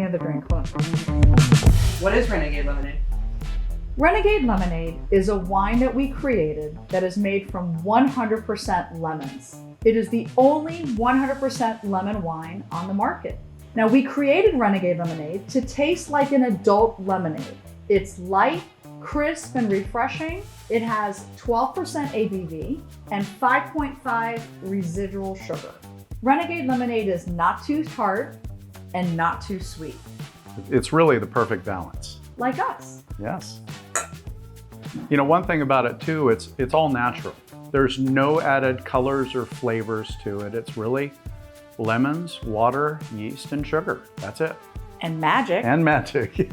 name of the drink. Hold on. What is Renegade Lemonade? Renegade Lemonade is a wine that we created that is made from 100% lemons. It is the only 100% lemon wine on the market. Now, we created Renegade Lemonade to taste like an adult lemonade. It's light, crisp, and refreshing. It has 12% ABV and 5.5 residual sugar. Renegade Lemonade is not too tart and not too sweet. It's really the perfect balance. Like us. Yes. You know, one thing about it too, it's all natural. There's no added colors or flavors to it. It's really lemons, water, yeast, and sugar. That's it. And magic. And magic.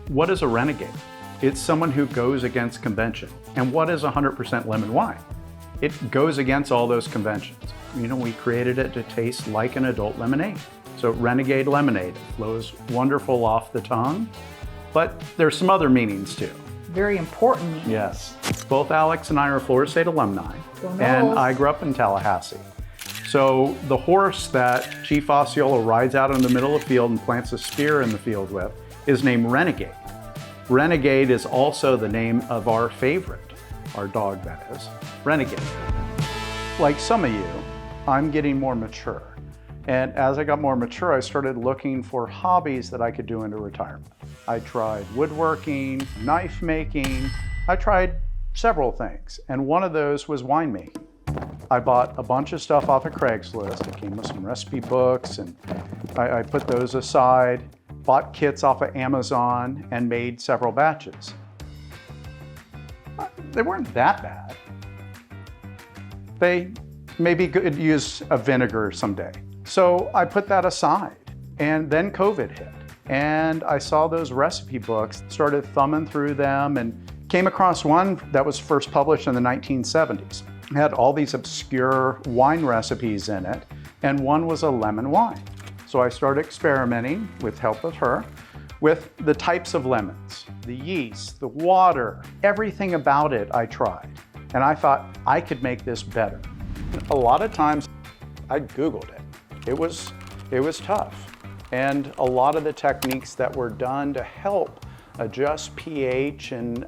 What is a renegade? It's someone who goes against convention. And what is 100% lemon wine? It goes against all those conventions. You know, we created it to taste like an adult lemonade. So Renegade Lemonade flows wonderful off the tongue, but there's some other meanings too. Very important meaning. Yes. Both Alex and I are Florida State alumni, Go Noles. and I grew up in Tallahassee. So the horse that Chief Osceola rides out in the middle of the field and plants a spear in the field with is named Renegade. Renegade is also the name of our favorite, our dog that is, Renegade. Like some of you, I'm getting more mature. And as I got more mature, I started looking for hobbies that I could do into retirement. I tried woodworking, knife making. I tried several things. And one of those was winemaking. I bought a bunch of stuff off of Craigslist. It came with some recipe books, and I put those aside, bought kits off of Amazon, and made several batches. They weren't that bad. They maybe could use a vinegar someday. So I put that aside, and then COVID hit. And I saw those recipe books, started thumbing through them, and came across one that was first published in the 1970s. It had all these obscure wine recipes in it, and one was a lemon wine. So I started experimenting, with help of her, with the types of lemons, the yeast, the water, everything about it I tried. And I thought I could make this better. A lot of times I Googled it. It was tough. And a lot of the techniques that were done to help adjust pH and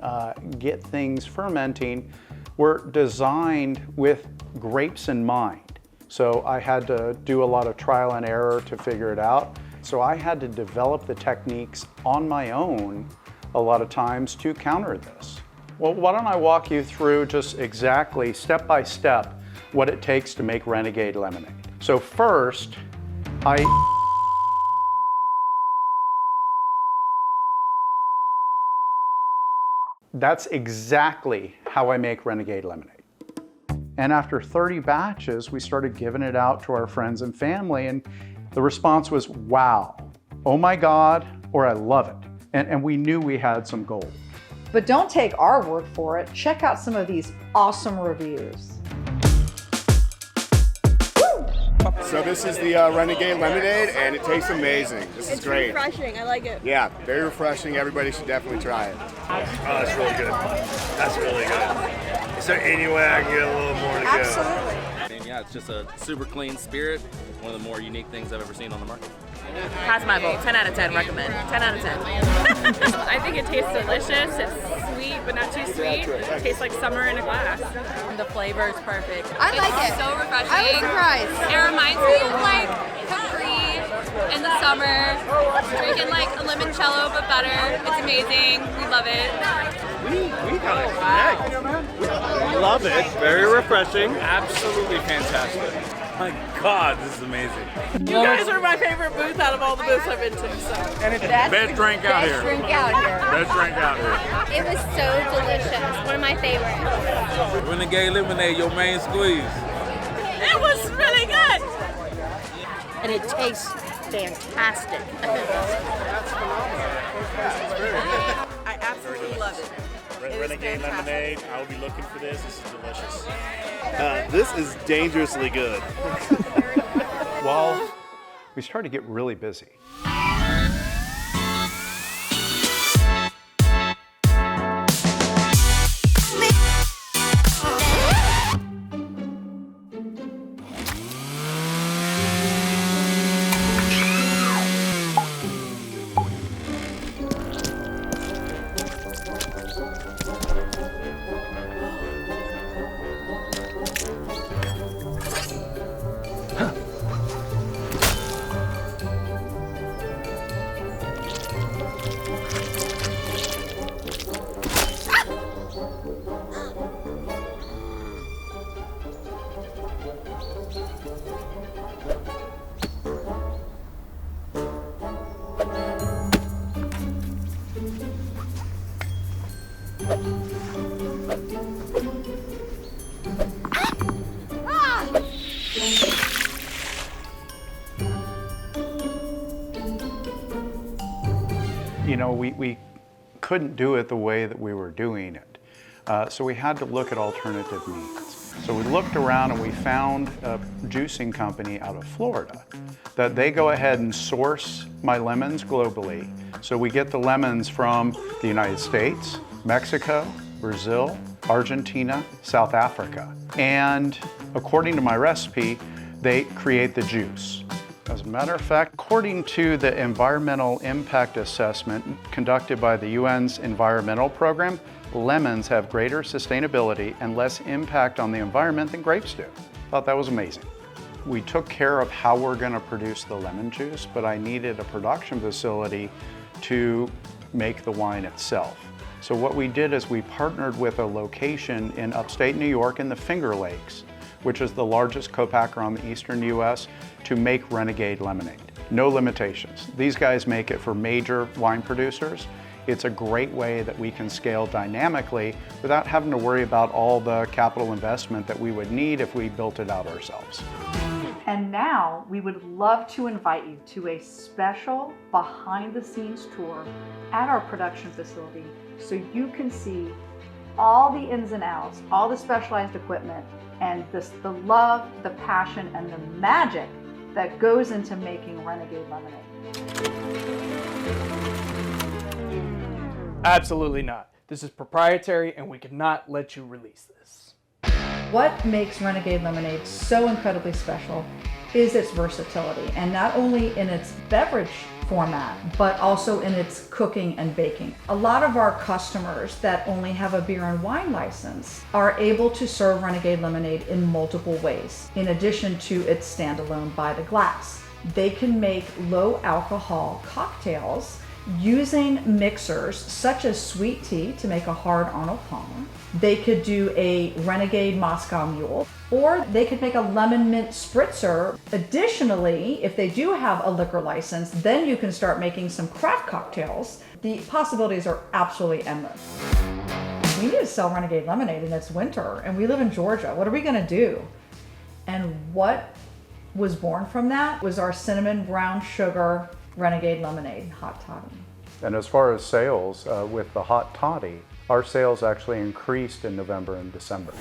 get things fermenting were designed with grapes in mind. So I had to do a lot of trial and error to figure it out. So I had to develop the techniques on my own a lot of times to counter this. Well, why don't I walk you through just exactly step by step what it takes to make Renegade Lemonade. So first, that's exactly how I make Renegade Lemonade. And after 30 batches, we started giving it out to our friends and family, and the response was, wow, oh my God, or I love it. And we knew we had some gold. But don't take our word for it. Check out some of these awesome reviews. So this is the Renegade Lemonade, and it tastes amazing. This is great. It's refreshing. I like it. Yeah, very refreshing. Everybody should definitely try it. Oh, that's really good. That's really good. Is there any way I can get a little more to go? Absolutely. And yeah, it's just a super clean spirit. One of the more unique things I've ever seen on the market. Has my vote. 10 out of 10. Recommend. 10 out of 10. I think it tastes delicious. It's sweet, but not too sweet. It tastes like summer in a glass. The flavor is perfect. I like it. So refreshing. I was surprised. It reminds me of like Capri in the summer. Drinking like a limoncello, but better. It's amazing. We love it. We kind of connect. We love it. Very refreshing. Absolutely fantastic. My God, this is amazing. You guys are my favorite booth out of all the booths I've been to. So. And it's best drink out here. Best drink out here. Best drink out here. It was so delicious. One of my favorites. Renegade Lemonade, your main squeeze. It was really good. And it tastes fantastic. That's phenomenal. I absolutely love it. Renegade Lemonade, I will be looking for this. This is delicious. This is dangerously good. Well, we started to get really busy. You know, we couldn't do it the way that we were doing it. So we had to look at alternative means. So we looked around and we found a juicing company out of Florida that they go ahead and source my lemons globally. So we get the lemons from the United States, Mexico, Brazil, Argentina, South Africa. And according to my recipe, they create the juice. As a matter of fact, according to the environmental impact assessment conducted by the UN's environmental program, lemons have greater sustainability and less impact on the environment than grapes do. Thought that was amazing. We took care of how we're going to produce the lemon juice, but I needed a production facility to make the wine itself. So what we did is we partnered with a location in upstate New York in the Finger Lakes, which is the largest co-packer on the eastern US, to make Renegade Lemonade. No limitations. These guys make it for major wine producers. It's a great way that we can scale dynamically without having to worry about all the capital investment that we would need if we built it out ourselves. And now we would love to invite you to a special behind-the-scenes tour at our production facility so you can see all the ins and outs, all the specialized equipment, and the love, the passion, and the magic that goes into making Renegade Lemonade. Absolutely not. This is proprietary and we cannot let you release this. What makes Renegade Lemonade so incredibly special is its versatility, and not only in its beverage format, but also in its cooking and baking. A lot of our customers that only have a beer and wine license are able to serve Renegade Lemonade in multiple ways, in addition to its standalone by the glass. They can make low alcohol cocktails using mixers such as sweet tea to make a hard Arnold Palmer. They could do a Renegade Moscow Mule, or they could make a lemon mint spritzer. Additionally, if they do have a liquor license, then you can start making some craft cocktails. The possibilities are absolutely endless. We need to sell Renegade Lemonade and it's winter and we live in Georgia. What are we gonna do? And what was born from that was our cinnamon brown sugar Renegade Lemonade Hot Toddy. And as far as sales, with the Hot Toddy, our sales actually increased in November and December.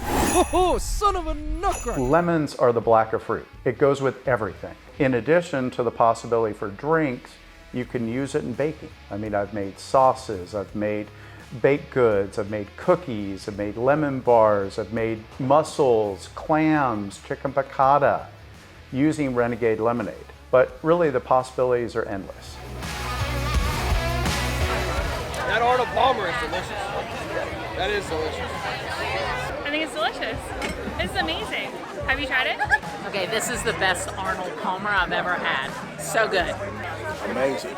Oh, son of a nutcracker! Lemons are the black of fruit. It goes with everything. In addition to the possibility for drinks, you can use it in baking. I mean, I've made sauces, I've made baked goods, I've made cookies, I've made lemon bars, I've made mussels, clams, chicken piccata, using Renegade Lemonade. But really the possibilities are endless. That Arnold Palmer is delicious. That is delicious. I think it's delicious. It's amazing. Have you tried it? Okay, this is the best Arnold Palmer I've ever had. So good. Amazing.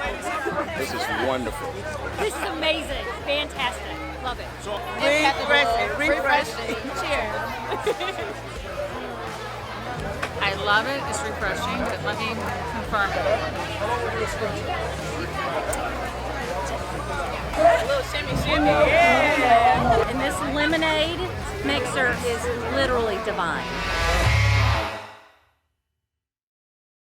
This is wonderful. This is amazing. Fantastic. Love it. So refreshing. Cheers. I love it. It's refreshing, but let me confirm it. A little shimmy, yeah. And this lemonade mixer is literally divine.